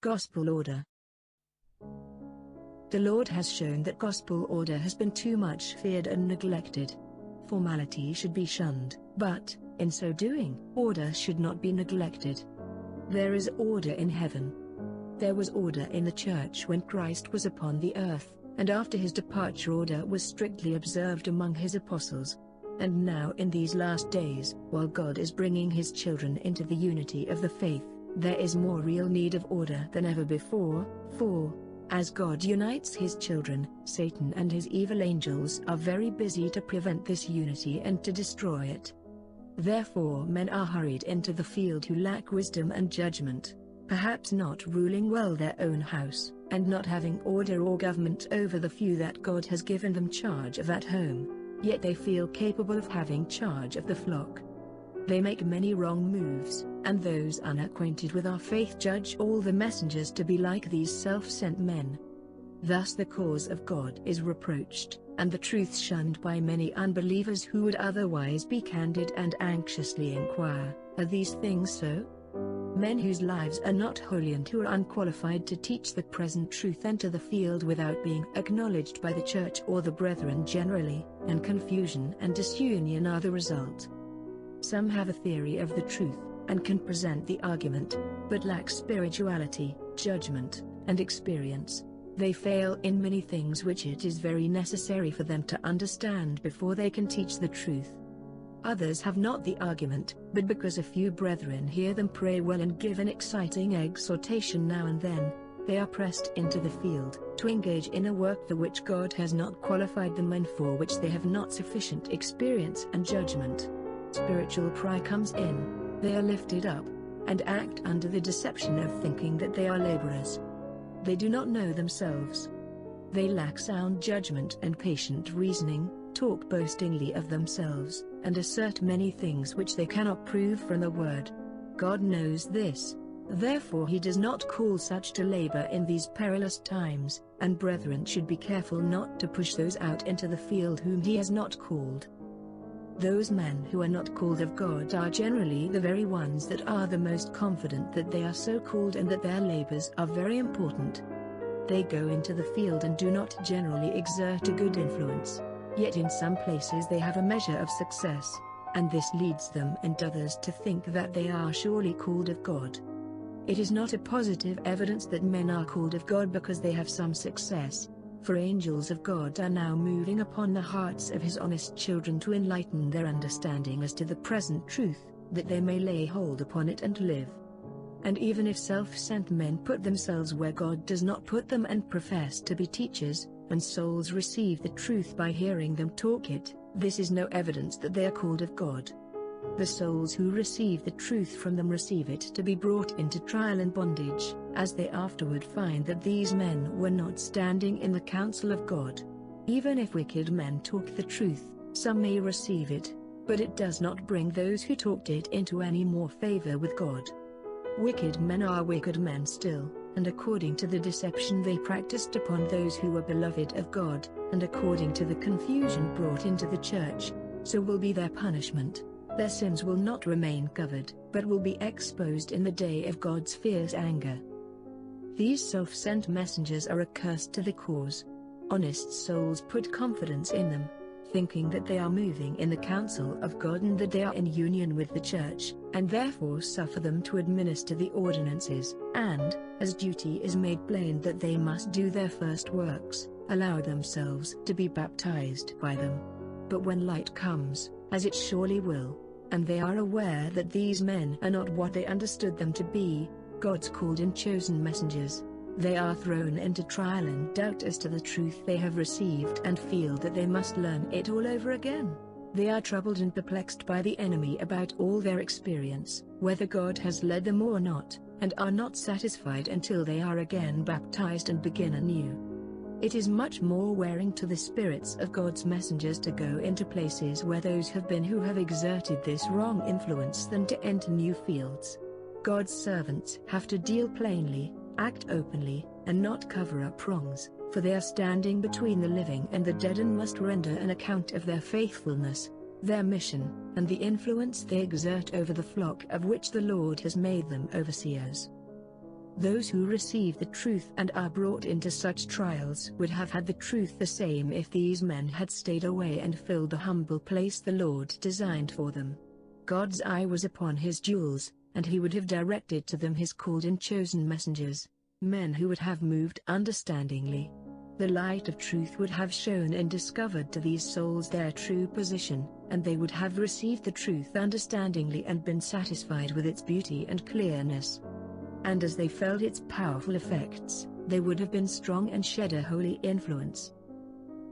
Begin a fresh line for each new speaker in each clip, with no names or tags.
Gospel order. The Lord has shown that gospel order has been too much feared and neglected. Formality should be shunned, but, in so doing, order should not be neglected. There is order in heaven. There was order in the church when Christ was upon the earth, and after his departure order was strictly observed among his apostles. And now in these last days, while God is bringing his children into the unity of the faith, there is more real need of order than ever before, for, as God unites his children, Satan and his evil angels are very busy to prevent this unity and to destroy it. Therefore men are hurried into the field who lack wisdom and judgment, perhaps not ruling well their own house, and not having order or government over the few that God has given them charge of at home, yet they feel capable of having charge of the flock. They make many wrong moves, and those unacquainted with our faith judge all the messengers to be like these self-sent men. Thus the cause of God is reproached, and the truth shunned by many unbelievers who would otherwise be candid and anxiously inquire, "Are these things so?" Men whose lives are not holy and who are unqualified to teach the present truth enter the field without being acknowledged by the church or the brethren generally, and confusion and disunion are the result. Some have a theory of the truth, and can present the argument, but lack spirituality, judgment, and experience. They fail in many things which it is very necessary for them to understand before they can teach the truth. Others have not the argument, but because a few brethren hear them pray well and give an exciting exhortation now and then, they are pressed into the field, to engage in a work for which God has not qualified them and for which they have not sufficient experience and judgment. Spiritual pride comes in, they are lifted up, and act under the deception of thinking that they are laborers. They do not know themselves. They lack sound judgment and patient reasoning, talk boastingly of themselves, and assert many things which they cannot prove from the word. God knows this. Therefore he does not call such to labor in these perilous times, and brethren should be careful not to push those out into the field whom he has not called. Those men who are not called of God are generally the very ones that are the most confident that they are so called and that their labors are very important. They go into the field and do not generally exert a good influence. Yet in some places they have a measure of success, and this leads them and others to think that they are surely called of God. It is not a positive evidence that men are called of God because they have some success, for angels of God are now moving upon the hearts of his honest children to enlighten their understanding as to the present truth, that they may lay hold upon it and live. And even if self-sent men put themselves where God does not put them and profess to be teachers, and souls receive the truth by hearing them talk it, this is no evidence that they are called of God. The souls who receive the truth from them receive it to be brought into trial and bondage, as they afterward find that these men were not standing in the counsel of God. Even if wicked men talk the truth, some may receive it, but it does not bring those who talked it into any more favor with God. Wicked men are wicked men still, and according to the deception they practiced upon those who were beloved of God, and according to the confusion brought into the church, so will be their punishment. Their sins will not remain covered, but will be exposed in the day of God's fierce anger. These self-sent messengers are accursed to the cause. Honest souls put confidence in them, thinking that they are moving in the counsel of God and that they are in union with the church, and therefore suffer them to administer the ordinances, and, as duty is made plain that they must do their first works, allow themselves to be baptized by them. But when light comes, as it surely will, and they are aware that these men are not what they understood them to be, God's called and chosen messengers, they are thrown into trial and doubt as to the truth they have received and feel that they must learn it all over again. They are troubled and perplexed by the enemy about all their experience, whether God has led them or not, and are not satisfied until they are again baptized and begin anew. It is much more wearing to the spirits of God's messengers to go into places where those have been who have exerted this wrong influence than to enter new fields. God's servants have to deal plainly, act openly, and not cover up wrongs, for they are standing between the living and the dead and must render an account of their faithfulness, their mission, and the influence they exert over the flock of which the Lord has made them overseers. Those who receive the truth and are brought into such trials would have had the truth the same if these men had stayed away and filled the humble place the Lord designed for them. God's eye was upon his jewels, and he would have directed to them his called and chosen messengers, men who would have moved understandingly. The light of truth would have shown and discovered to these souls their true position, and they would have received the truth understandingly and been satisfied with its beauty and clearness. And as they felt its powerful effects, they would have been strong and shed a holy influence.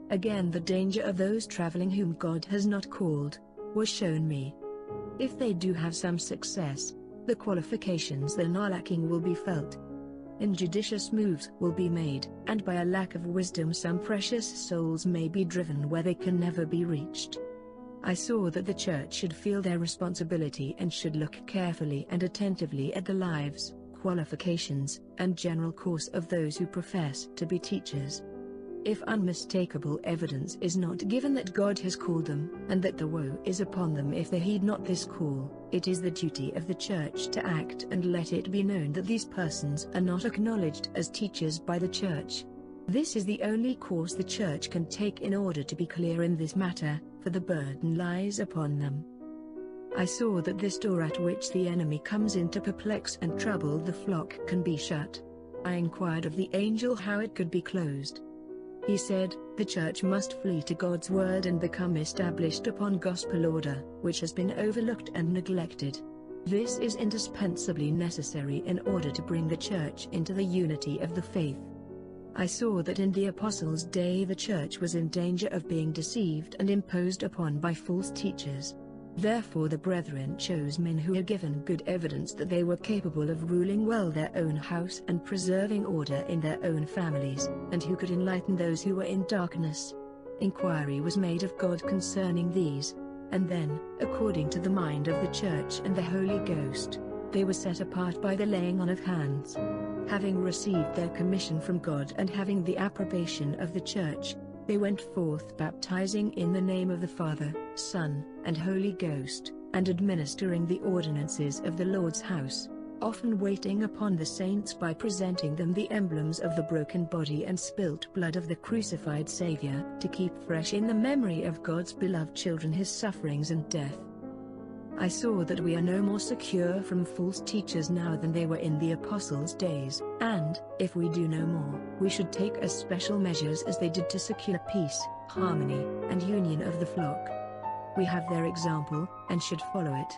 Again, the danger of those traveling whom God has not called was shown me. If they do have some success, the qualifications they are lacking will be felt. Injudicious moves will be made, and by a lack of wisdom some precious souls may be driven where they can never be reached. I saw that the church should feel their responsibility and should look carefully and attentively at the lives, qualifications, and general course of those who profess to be teachers. If unmistakable evidence is not given that God has called them, and that the woe is upon them if they heed not this call, it is the duty of the church to act and let it be known that these persons are not acknowledged as teachers by the church. This is the only course the church can take in order to be clear in this matter, for the burden lies upon them. I saw that this door at which the enemy comes in to perplex and trouble the flock can be shut. I inquired of the angel how it could be closed. He said, the church must flee to God's word and become established upon gospel order, which has been overlooked and neglected. This is indispensably necessary in order to bring the church into the unity of the faith. I saw that in the apostles' day the church was in danger of being deceived and imposed upon by false teachers. Therefore the brethren chose men who had given good evidence that they were capable of ruling well their own house and preserving order in their own families, and who could enlighten those who were in darkness. Inquiry was made of God concerning these, and then, according to the mind of the church and the Holy Ghost, they were set apart by the laying on of hands. Having received their commission from God and having the approbation of the church, they went forth baptizing in the name of the Father, Son, and Holy Ghost, and administering the ordinances of the Lord's house, often waiting upon the saints by presenting them the emblems of the broken body and spilt blood of the crucified Savior, to keep fresh in the memory of God's beloved children his sufferings and death. I saw that we are no more secure from false teachers now than they were in the apostles' days, and, if we do no more, we should take as special measures as they did to secure peace, harmony, and union of the flock. We have their example, and should follow it.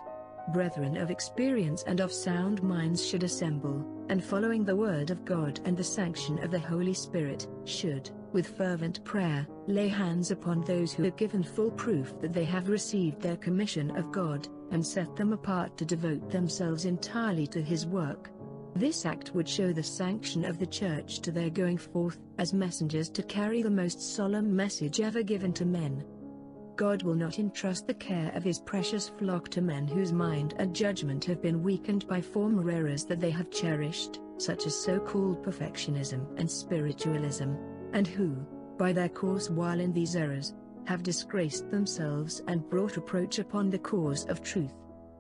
Brethren of experience and of sound minds should assemble, and following the word of God and the sanction of the Holy Spirit, should, with fervent prayer, lay hands upon those who have given full proof that they have received their commission of God, and set them apart to devote themselves entirely to his work. This act would show the sanction of the church to their going forth as messengers to carry the most solemn message ever given to men. God will not entrust the care of his precious flock to men whose mind and judgment have been weakened by former errors that they have cherished, such as so-called perfectionism and spiritualism, and who, by their course while in these errors, have disgraced themselves and brought reproach upon the cause of truth.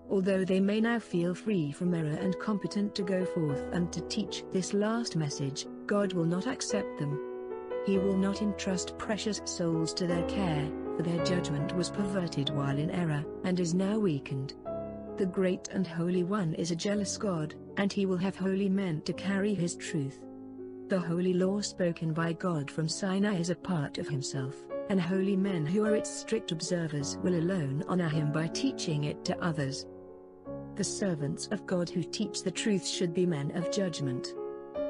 Although they may now feel free from error and competent to go forth and to teach this last message, God will not accept them. He will not entrust precious souls to their care, for their judgment was perverted while in error, and is now weakened. The Great and Holy One is a jealous God, and he will have holy men to carry his truth. The holy law spoken by God from Sinai is a part of himself, and holy men who are its strict observers will alone honor him by teaching it to others. The servants of God who teach the truth should be men of judgment.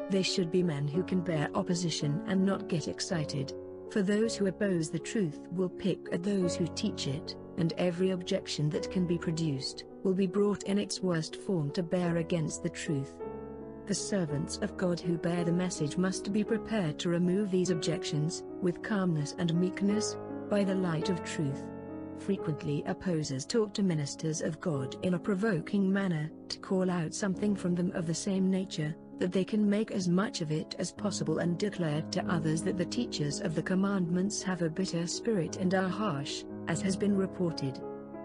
They should be men who can bear opposition and not get excited, for those who oppose the truth will pick at those who teach it, and every objection that can be produced will be brought in its worst form to bear against the truth. The servants of God who bear the message must be prepared to remove these objections, with calmness and meekness, by the light of truth. Frequently opposers talk to ministers of God in a provoking manner, to call out something from them of the same nature, that they can make as much of it as possible, and declare to others that the teachers of the commandments have a bitter spirit and are harsh, as has been reported.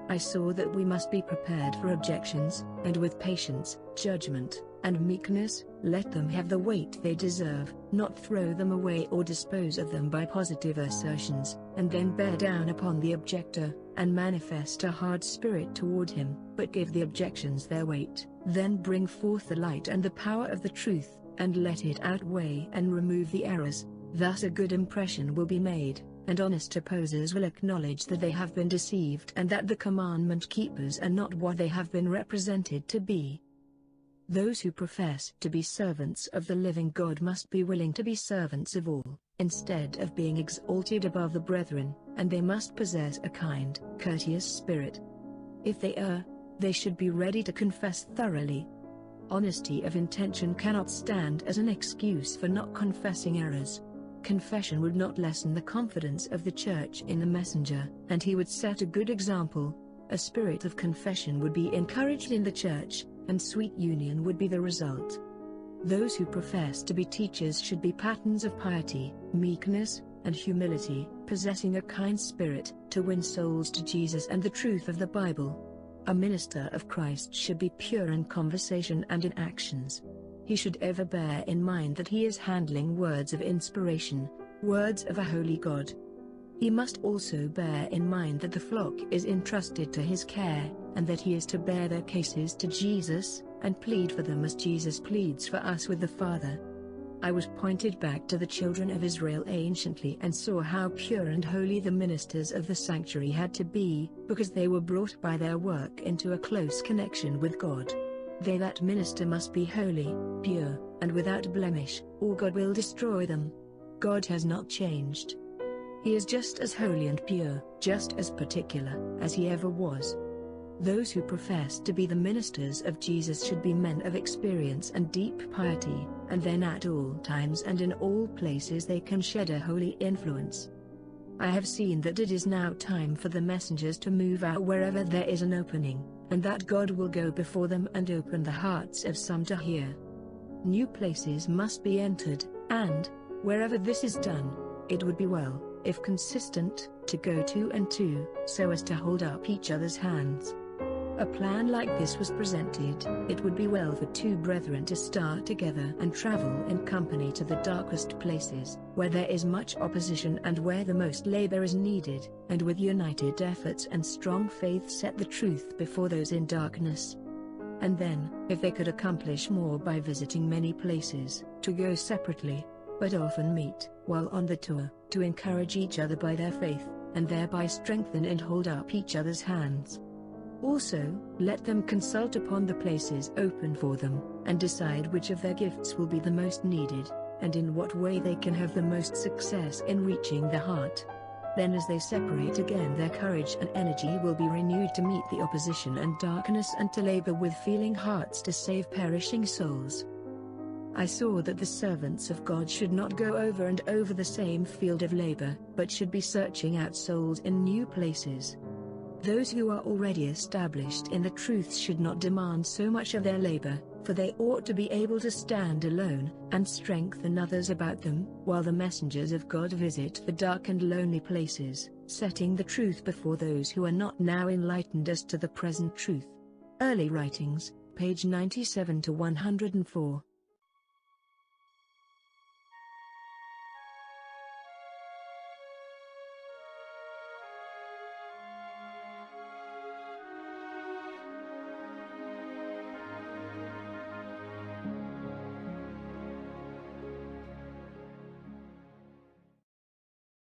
I saw that we must be prepared for objections, and with patience, judgment, and meekness, let them have the weight they deserve, not throw them away or dispose of them by positive assertions, and then bear down upon the objector, and manifest a hard spirit toward him, but give the objections their weight. Then bring forth the light and the power of the truth, and let it outweigh and remove the errors. Thus a good impression will be made, and honest opposers will acknowledge that they have been deceived and that the commandment keepers are not what they have been represented to be. Those who profess to be servants of the living God must be willing to be servants of all, instead of being exalted above the brethren, and they must possess a kind, courteous spirit. If they err, they should be ready to confess thoroughly. Honesty of intention cannot stand as an excuse for not confessing errors. Confession would not lessen the confidence of the church in the messenger, and he would set a good example. A spirit of confession would be encouraged in the church, and sweet union would be the result. Those who profess to be teachers should be patterns of piety, meekness, and humility, possessing a kind spirit, to win souls to Jesus and the truth of the Bible. A minister of Christ should be pure in conversation and in actions. He should ever bear in mind that he is handling words of inspiration, words of a holy God. He must also bear in mind that the flock is entrusted to his care, and that he is to bear their cases to Jesus, and plead for them as Jesus pleads for us with the Father. I was pointed back to the children of Israel anciently and saw how pure and holy the ministers of the sanctuary had to be, because they were brought by their work into a close connection with God. They that minister must be holy, pure, and without blemish, or God will destroy them. God has not changed. He is just as holy and pure, just as particular, as he ever was. Those who profess to be the ministers of Jesus should be men of experience and deep piety, and then at all times and in all places they can shed a holy influence. I have seen that it is now time for the messengers to move out wherever there is an opening, and that God will go before them and open the hearts of some to hear. New places must be entered, and, wherever this is done, it would be well, if consistent, to go two and two, so as to hold up each other's hands. A plan like this was presented. It would be well for two brethren to start together and travel in company to the darkest places, where there is much opposition and where the most labor is needed, and with united efforts and strong faith set the truth before those in darkness. And then, if they could accomplish more by visiting many places, to go separately, but often meet, while on the tour, to encourage each other by their faith, and thereby strengthen and hold up each other's hands. Also, let them consult upon the places open for them, and decide which of their gifts will be the most needed, and in what way they can have the most success in reaching the heart. Then as they separate again, their courage and energy will be renewed to meet the opposition and darkness and to labor with feeling hearts to save perishing souls. I saw that the servants of God should not go over and over the same field of labor, but should be searching out souls in new places. Those who are already established in the truth should not demand so much of their labor, for they ought to be able to stand alone, and strengthen others about them, while the messengers of God visit the dark and lonely places, setting the truth before those who are not now enlightened as to the present truth. Early Writings, page 97 to 104.